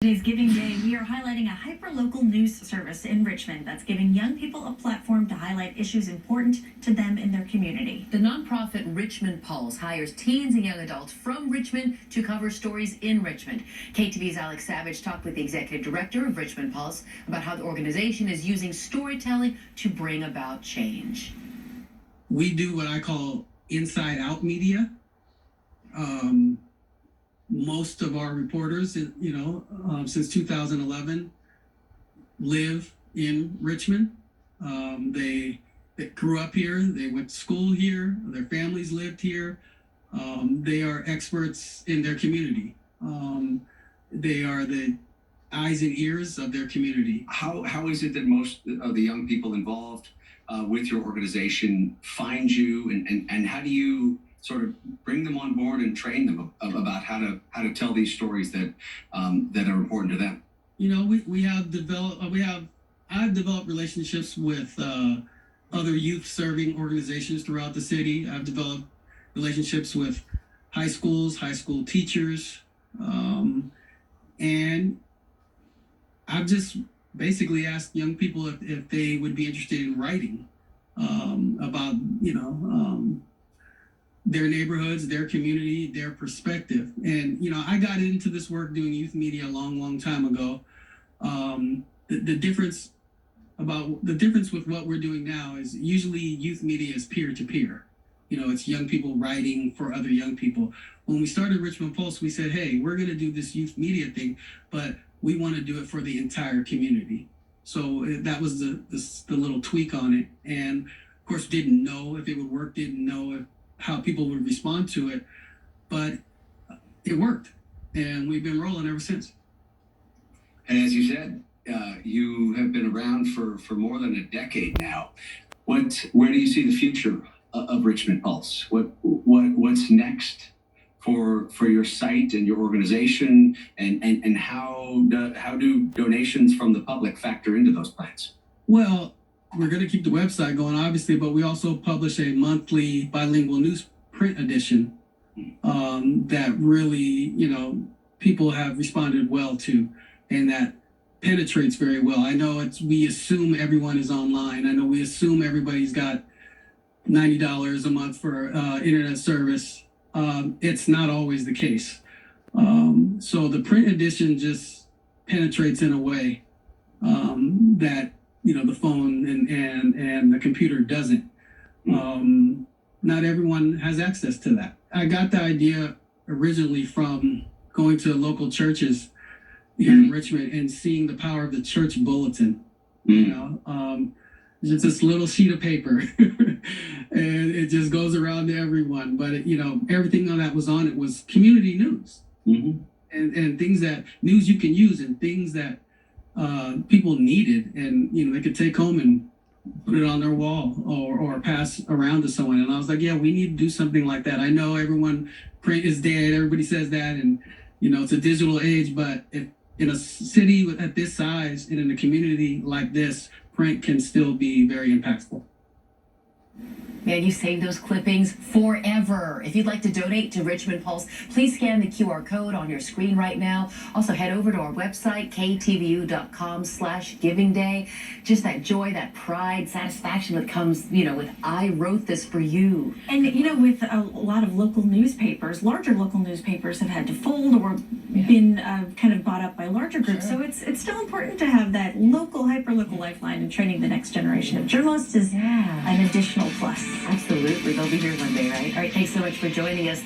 Today's Giving Day, we are highlighting a hyper-local news service in Richmond that's giving young people a platform to highlight issues important to them in their community. The nonprofit Richmond Pulse hires teens and young adults from Richmond to cover stories in Richmond. KTVU's Alex Savage talked with the executive director of Richmond Pulse about how the organization is using storytelling to bring about change. We do what I call inside-out media. Most of our reporters, since 2011, live in Richmond. They grew up here. They went to school here. Their families lived here. They are experts in their community. They are the eyes and ears of their community. How is it that most of the young people involved with your organization find you, and how do you sort of bring them on board and train them about how to tell these stories that are important to them? I've developed relationships with other youth serving organizations throughout the city. I've developed relationships with high school teachers, and I've just basically asked young people if they would be interested in writing about their neighborhoods, their community, their perspective. And I got into this work doing youth media a long time ago. The difference with what we're doing now is usually youth media is peer-to-peer. It's young people writing for other young people. When we started Richmond Pulse, we said, hey, we're going to do this youth media thing, but we want to do it for the entire community. So that was the little tweak on it. And of course, didn't know if it would work, didn't know how people would respond to it, but it worked, and we've been rolling ever since. And as you said, you have been around for more than a decade now. Where do you see the future of Richmond Pulse? What's next for your site and your organization, and how do donations from the public factor into those plans? Well, we're going to keep the website going, obviously, but we also publish a monthly bilingual news print edition that really, people have responded well to, and that penetrates very well. I know we assume everyone is online. I know we assume everybody's got $90 a month for internet service. It's not always the case. So the print edition just penetrates in a way that the phone and the computer doesn't. Not everyone has access to that. I got the idea originally from going to local churches here in Richmond and seeing the power of the church bulletin. It's this little sheet of paper and it just goes around to everyone. But everything that was on it was community news, and things news you can use, and things that people needed, and they could take home and put it on their wall or pass around to someone. And I was like, yeah, we need to do something like that. I know print is dead, everybody says that, and it's a digital age, but if in a city at this size and in a community like this, print can still be very impactful. Man, you save those clippings forever. If you'd like to donate to Richmond Pulse, please scan the QR code on your screen right now. Also, head over to our website, ktvu.com/givingday. Just that joy, that pride, satisfaction that comes, with I wrote this for you. And, with a lot of local newspapers, larger local newspapers have had to fold or been kind of bought up by larger groups. Sure. So it's still important to have that hyper-local lifeline, and training the next generation of journalists is an additional plus. Absolutely. They'll be here one day, right? All right, thanks so much for joining us.